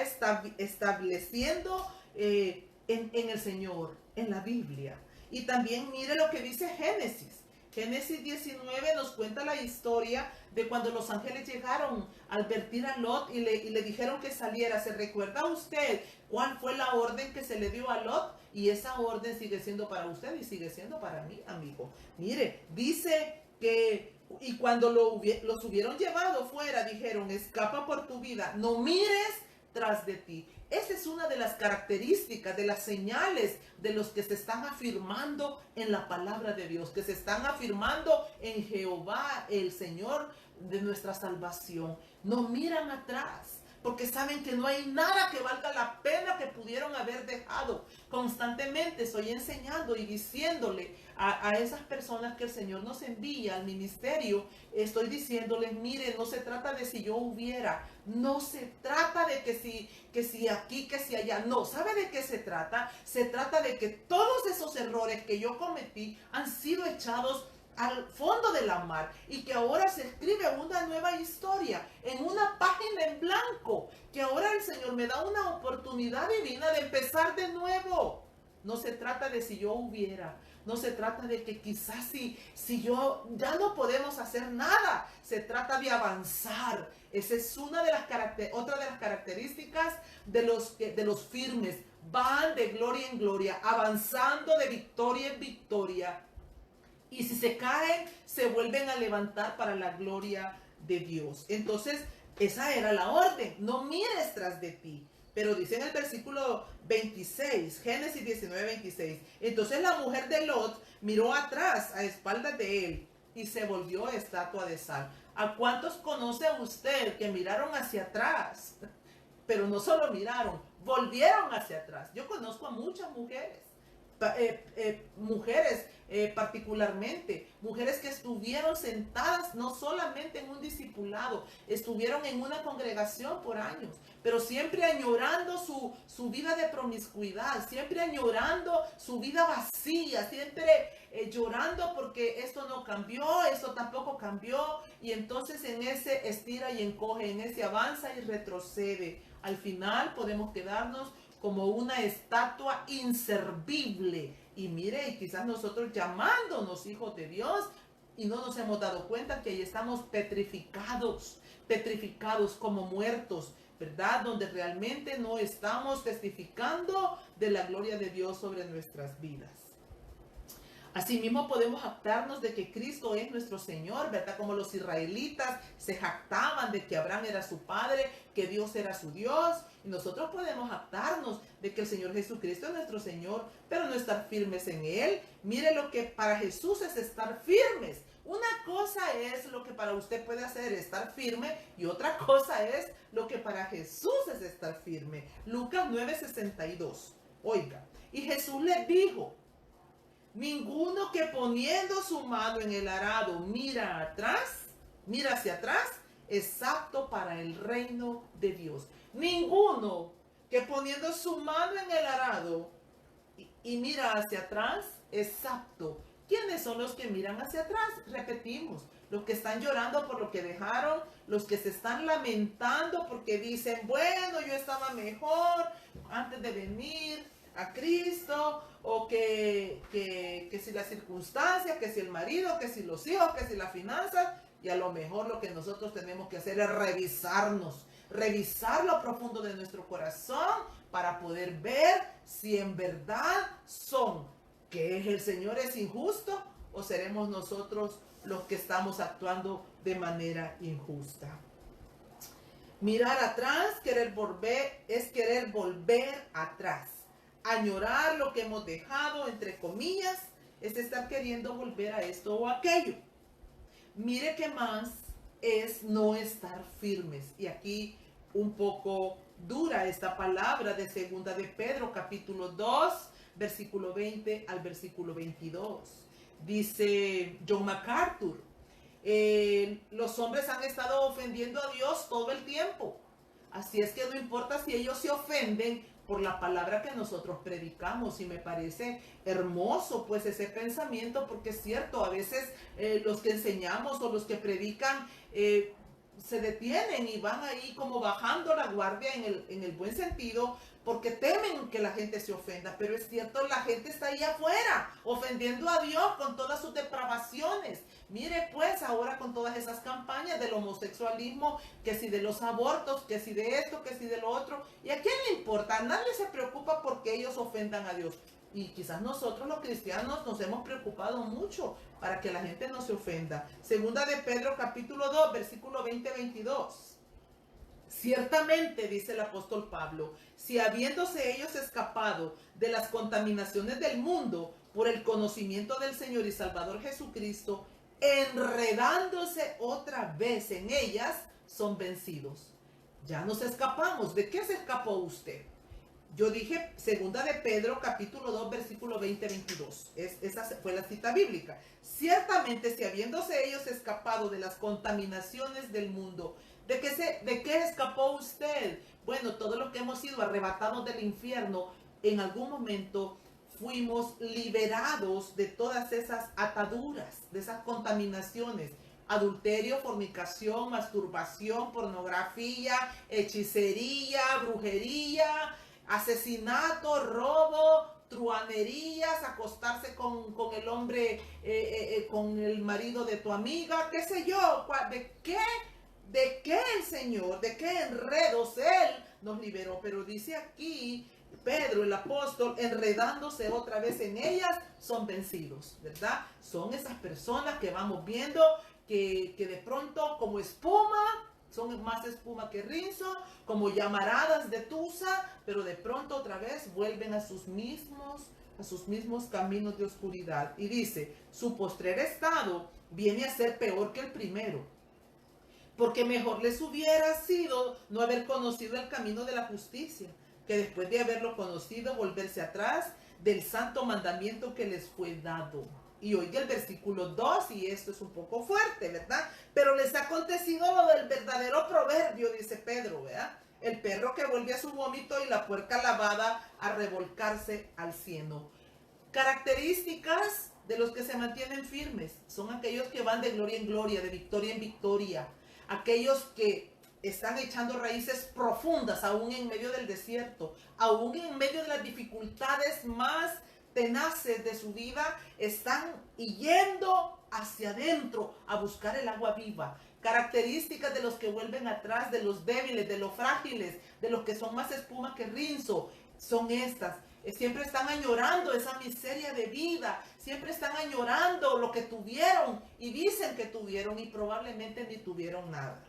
estableciendo en el Señor, en la Biblia. Y también mire lo que dice Génesis. Génesis 19 nos cuenta la historia de cuando los ángeles llegaron a advertir a Lot y le dijeron que saliera. ¿Se recuerda usted cuál fue la orden que se le dio a Lot? Y esa orden sigue siendo para usted y sigue siendo para mí, amigo. Mire, dice que y cuando los hubieron llevado fuera, dijeron: escapa por tu vida, no mires tras de ti. Esa es una de las características, de las señales de los que se están afirmando en la palabra de Dios, que se están afirmando en Jehová, el Señor de nuestra salvación. No miran atrás, porque saben que no hay nada que valga la pena que pudieron haber dejado. Constantemente estoy enseñando y diciéndole a esas personas que el Señor nos envía al ministerio, estoy diciéndoles: miren, no se trata de si yo hubiera, no se trata de que si aquí, que si allá, no. ¿Sabe de qué se trata? Se trata de que todos esos errores que yo cometí han sido echados al fondo de la mar y que ahora se escribe una nueva historia en una página en blanco, que ahora el Señor me da una oportunidad divina de empezar de nuevo. No se trata de si yo hubiera, no se trata de que quizás si yo ya no podemos hacer nada, se trata de avanzar. Esa es otra de las características de los firmes. Van de gloria en gloria, avanzando de victoria en victoria. Y si se caen, se vuelven a levantar para la gloria de Dios. Entonces, esa era la orden: no mires tras de ti. Pero dice en el versículo 26, Génesis 19, 26. Entonces la mujer de Lot miró atrás, a espaldas de él, y se volvió estatua de sal. ¿A cuántos conoce usted que miraron hacia atrás? Pero no solo miraron, volvieron hacia atrás. Yo conozco a muchas mujeres. Particularmente mujeres que estuvieron sentadas no solamente en un discipulado, estuvieron en una congregación por años, pero siempre añorando su vida de promiscuidad, siempre añorando su vida vacía, siempre llorando porque esto no cambió, esto tampoco cambió, y entonces en ese estira y encoge, en ese avanza y retrocede. Al final podemos quedarnos como una estatua inservible. Y mire, y quizás nosotros llamándonos hijos de Dios y no nos hemos dado cuenta que ahí estamos petrificados como muertos, ¿verdad? Donde realmente no estamos testificando de la gloria de Dios sobre nuestras vidas. Asimismo podemos jactarnos de que Cristo es nuestro Señor, ¿verdad? Como los israelitas se jactaban de que Abraham era su padre, que Dios era su Dios. Y nosotros podemos jactarnos de que el Señor Jesucristo es nuestro Señor, pero no estar firmes en Él. Mire lo que para Jesús es estar firmes. Una cosa es lo que para usted puede hacer, estar firme, y otra cosa es lo que para Jesús es estar firme. Lucas 9:62. Oiga, y Jesús le dijo: ninguno que poniendo su mano en el arado mira hacia atrás, es apto para el reino de Dios. Ninguno que poniendo su mano en el arado y mira hacia atrás, es apto. ¿Quiénes son los que miran hacia atrás? Repetimos, los que están llorando por lo que dejaron, los que se están lamentando porque dicen, bueno, yo estaba mejor antes de venir a Cristo, o que si la circunstancia, que si el marido, que si los hijos, que si la finanza. Y a lo mejor lo que nosotros tenemos que hacer es revisar lo profundo de nuestro corazón para poder ver si en verdad son que el Señor es injusto, o seremos nosotros los que estamos actuando de manera injusta. Mirar atrás, es querer volver atrás. Añorar lo que hemos dejado, entre comillas, es estar queriendo volver a esto o aquello. Mire qué más es no estar firmes. Y aquí un poco dura esta palabra de segunda de Pedro, capítulo 2, versículo 20 al versículo 22. Dice John MacArthur, los hombres han estado ofendiendo a Dios todo el tiempo. Así es que no importa si ellos se ofenden por la palabra que nosotros predicamos. Y me parece hermoso pues ese pensamiento, porque es cierto, a veces los que enseñamos o los que predican se detienen y van ahí como bajando la guardia en el buen sentido, porque temen que la gente se ofenda. Pero es cierto, la gente está ahí afuera ofendiendo a Dios con todas sus depravaciones. Mire pues ahora con todas esas campañas del homosexualismo, que si de los abortos, que si de esto, que si de lo otro. ¿Y a quién le importa? Nadie se preocupa porque ellos ofendan a Dios. Y quizás nosotros los cristianos nos hemos preocupado mucho para que la gente no se ofenda. Segunda de Pedro capítulo 2, versículo 20-22. Ciertamente, dice el apóstol Pablo, si habiéndose ellos escapado de las contaminaciones del mundo por el conocimiento del Señor y Salvador Jesucristo, enredándose otra vez en ellas, son vencidos. Ya nos escapamos. ¿De qué se escapó usted? Yo dije segunda de Pedro capítulo 2 versículo 20-22. Esa fue la cita bíblica. Ciertamente, si habiéndose ellos escapado de las contaminaciones del mundo, ¿de qué escapó usted? Bueno, todos los que hemos sido arrebatados del infierno, en algún momento fuimos liberados de todas esas ataduras, de esas contaminaciones. Adulterio, fornicación, masturbación, pornografía, hechicería, brujería, asesinato, robo, truhanerías, acostarse con el hombre, con el marido de tu amiga, qué sé yo. ¿De qué el Señor, de qué enredos Él nos liberó? Pero dice aquí Pedro, el apóstol, enredándose otra vez en ellas, son vencidos, ¿verdad? Son esas personas que vamos viendo que de pronto como espuma, son más espuma que rizo, como llamaradas de tusa, pero de pronto otra vez vuelven a sus mismos caminos de oscuridad. Y dice, su postrer estado viene a ser peor que el primero, porque mejor les hubiera sido no haber conocido el camino de la justicia, que después de haberlo conocido volverse atrás del santo mandamiento que les fue dado. Y oiga el versículo 2, y esto es un poco fuerte, ¿verdad? Pero les ha acontecido lo del verdadero proverbio, dice Pedro, ¿verdad? El perro que vuelve a su vómito y la puerca lavada a revolcarse al cieno. Características de los que se mantienen firmes son aquellos que van de gloria en gloria, de victoria en victoria. Aquellos que están echando raíces profundas aún en medio del desierto, aún en medio de las dificultades más tenaces de su vida, están yendo hacia adentro a buscar el agua viva. características de los que vuelven atrás, de los débiles, de los frágiles, de los que son más espuma que rinzo, son estas. Siempre están añorando esa miseria de vida, siempre están añorando lo que tuvieron y dicen que tuvieron y probablemente ni tuvieron nada.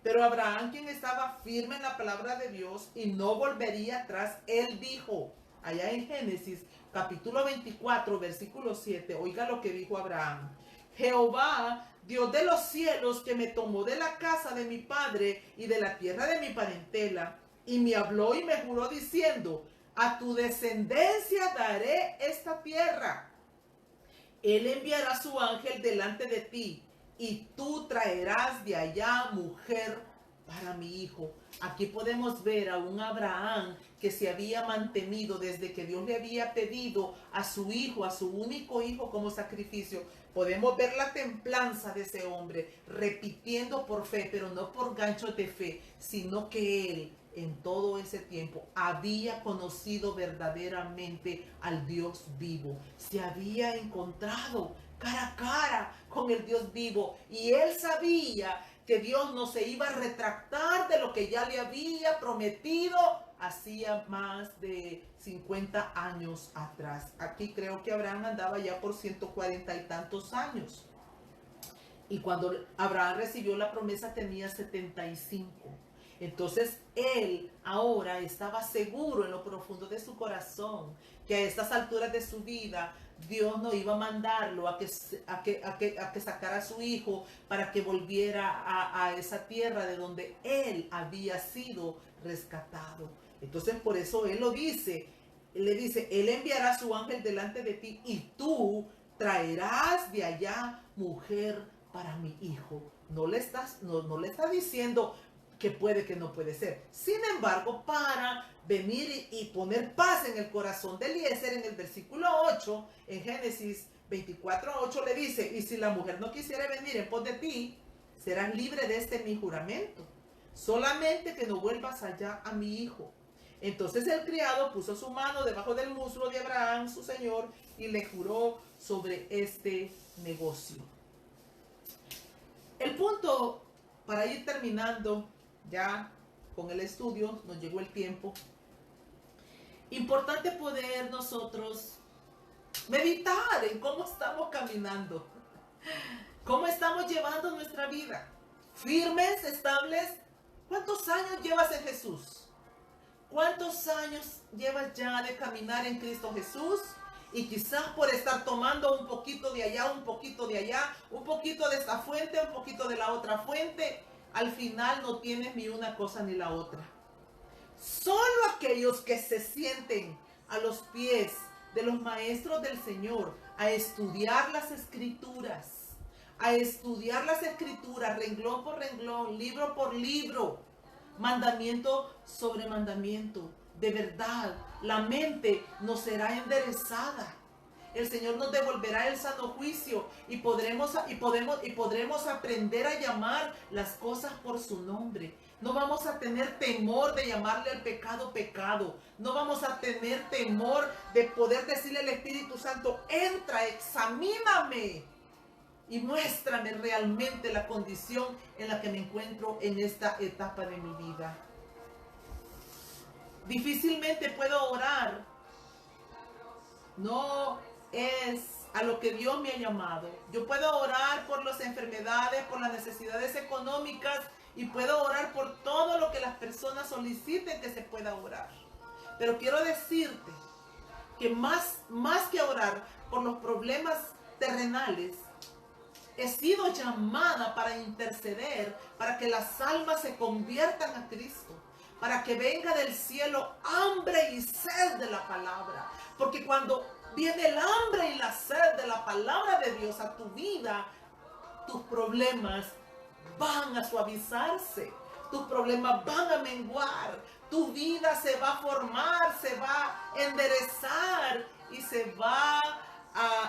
Pero Abraham, quien estaba firme en la palabra de Dios y no volvería atrás, él dijo, allá en Génesis capítulo 24, versículo 7, oiga lo que dijo Abraham: Jehová, Dios de los cielos, que me tomó de la casa de mi padre y de la tierra de mi parentela, y me habló y me juró diciendo, a tu descendencia daré esta tierra. Él enviará su ángel delante de ti, y tú traerás de allá mujer para mi hijo. Aquí podemos ver a un Abraham que se había mantenido desde que Dios le había pedido a su hijo, a su único hijo como sacrificio. Podemos ver la templanza de ese hombre, repitiendo por fe, pero no por ganchos de fe, sino que él en todo ese tiempo había conocido verdaderamente al Dios vivo. Se había encontrado cara a cara con el Dios vivo y él sabía que Dios no se iba a retractar de lo que ya le había prometido hacía más de 50 años atrás. Aquí creo que Abraham andaba ya por 140 y tantos años. Y cuando Abraham recibió la promesa tenía 75. Entonces él ahora estaba seguro en lo profundo de su corazón que a estas alturas de su vida Dios no iba a mandarlo a que sacara a su hijo para que volviera a esa tierra de donde él había sido rescatado. Entonces por eso él lo dice, le dice, él enviará a su ángel delante de ti y tú traerás de allá mujer para mi hijo. No le está diciendo que puede, que no puede ser. Sin embargo, para venir y poner paz en el corazón de Eliezer, en el versículo 8, en Génesis 24:8 le dice, y si la mujer no quisiera venir en pos de ti, serás libre de este mi juramento, solamente que no vuelvas allá a mi hijo. Entonces el criado puso su mano debajo del muslo de Abraham, su señor, y le juró sobre este negocio. El punto, para ir terminando ya con el estudio, nos llegó el tiempo. Importante poder nosotros meditar en cómo estamos caminando, cómo estamos llevando nuestra vida. Firmes, estables. ¿Cuántos años llevas en Jesús? ¿Cuántos años llevas ya de caminar en Cristo Jesús? Y quizás por estar tomando un poquito de allá, un poquito de allá, un poquito de esta fuente, un poquito de la otra fuente, al final no tienes ni una cosa ni la otra. Solo aquellos que se sienten a los pies de los maestros del Señor a estudiar las escrituras, renglón por renglón, libro por libro, mandamiento sobre mandamiento, de verdad, la mente nos será enderezada. El Señor nos devolverá el sano juicio y podremos aprender a llamar las cosas por su nombre. No vamos a tener temor de llamarle al pecado pecado. No vamos a tener temor de poder decirle al Espíritu Santo, entra, examíname y muéstrame realmente la condición en la que me encuentro en esta etapa de mi vida. Difícilmente puedo orar. No es a lo que Dios me ha llamado. Yo puedo orar por las enfermedades, por las necesidades económicas y puedo orar por todo lo que las personas soliciten que se pueda orar. Pero quiero decirte que más que orar por los problemas terrenales, he sido llamada para interceder, para que las almas se conviertan a Cristo, para que venga del cielo hambre y sed de la palabra. Porque cuando viene el hambre y la sed de la palabra de Dios a tu vida, tus problemas van a suavizarse, tus problemas van a menguar, tu vida se va a formar, se va a enderezar y se va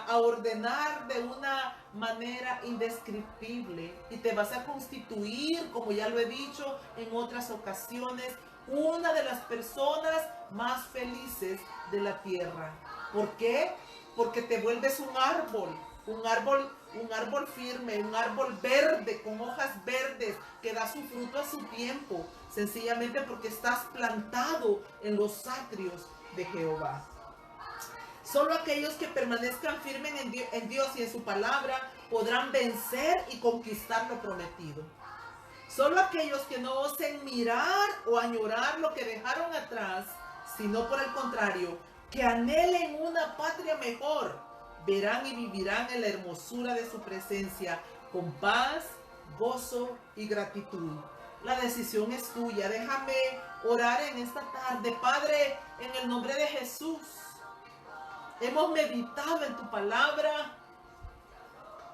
a ordenar de una manera indescriptible y te vas a constituir, como ya lo he dicho en otras ocasiones, una de las personas más felices de la tierra. ¿Por qué? Porque te vuelves un árbol un árbol firme, un árbol verde, con hojas verdes, que da su fruto a su tiempo, sencillamente porque estás plantado en los atrios de Jehová. Solo aquellos que permanezcan firmes en Dios y en su palabra podrán vencer y conquistar lo prometido. Solo aquellos que no osen mirar o añorar lo que dejaron atrás, sino por el contrario, que anhelen una patria mejor, verán y vivirán en la hermosura de su presencia, con paz, gozo y gratitud. La decisión es tuya. Déjame orar en esta tarde. Padre, en el nombre de Jesús, hemos meditado en tu palabra.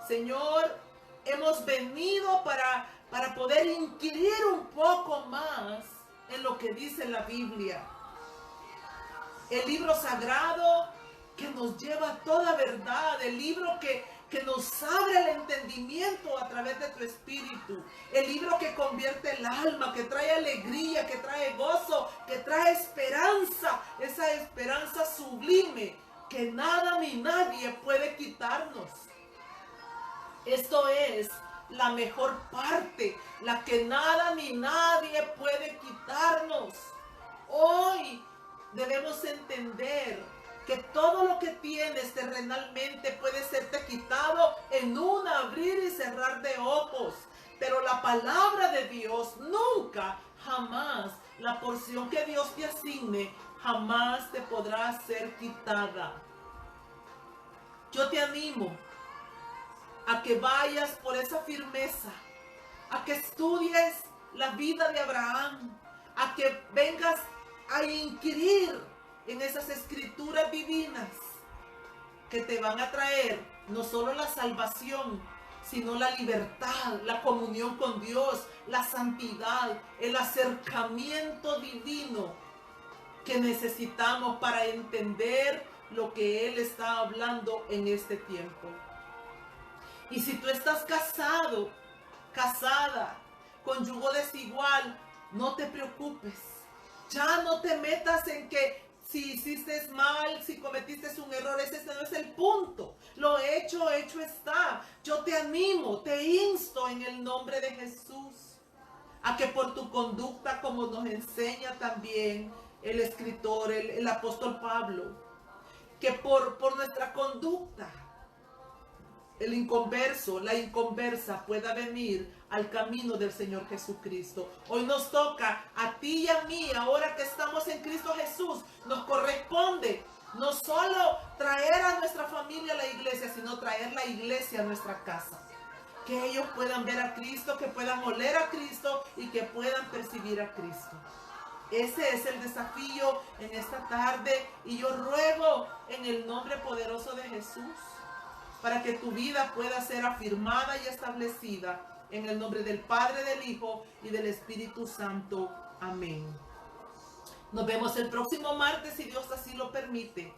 Señor, hemos venido para poder inquirir un poco más en lo que dice la Biblia. El libro sagrado que nos lleva a toda verdad, el libro que nos abre el entendimiento a través de tu espíritu, el libro que convierte el alma, que trae alegría, que trae gozo, que trae esperanza, esa esperanza sublime que nada ni nadie puede quitarnos. Esto es la mejor parte, la que nada ni nadie puede quitarnos. Hoy debemos entender que todo lo que tienes terrenalmente puede serte quitado en un abrir y cerrar de ojos. Pero la palabra de Dios nunca, jamás, la porción que Dios te asigne, jamás te podrá ser quitada. Yo te animo a que vayas por esa firmeza, a que estudies la vida de Abraham, a que vengas a inquirir en esas escrituras divinas que te van a traer no solo la salvación, sino la libertad, la comunión con Dios, la santidad, el acercamiento divino que necesitamos para entender lo que Él está hablando en este tiempo. Y si tú estás casado, casada, con yugo desigual, no te preocupes. Ya no te metas en que si hiciste mal, si cometiste un error, ese no es el punto. Lo hecho, hecho está. Yo te animo, te insto en el nombre de Jesús a que por tu conducta, como nos enseña también el escritor, el apóstol Pablo, que por nuestra conducta, el inconverso, la inconversa pueda venir al camino del Señor Jesucristo. Hoy nos toca a ti y a mí, ahora que estamos en Cristo Jesús, nos corresponde no solo traer a nuestra familia a la iglesia, sino traer la iglesia a nuestra casa. Que ellos puedan ver a Cristo, que puedan oler a Cristo y que puedan percibir a Cristo. Ese es el desafío en esta tarde y yo ruego en el nombre poderoso de Jesús para que tu vida pueda ser afirmada y establecida en el nombre del Padre, del Hijo y del Espíritu Santo. Amén. Nos vemos el próximo martes si Dios así lo permite.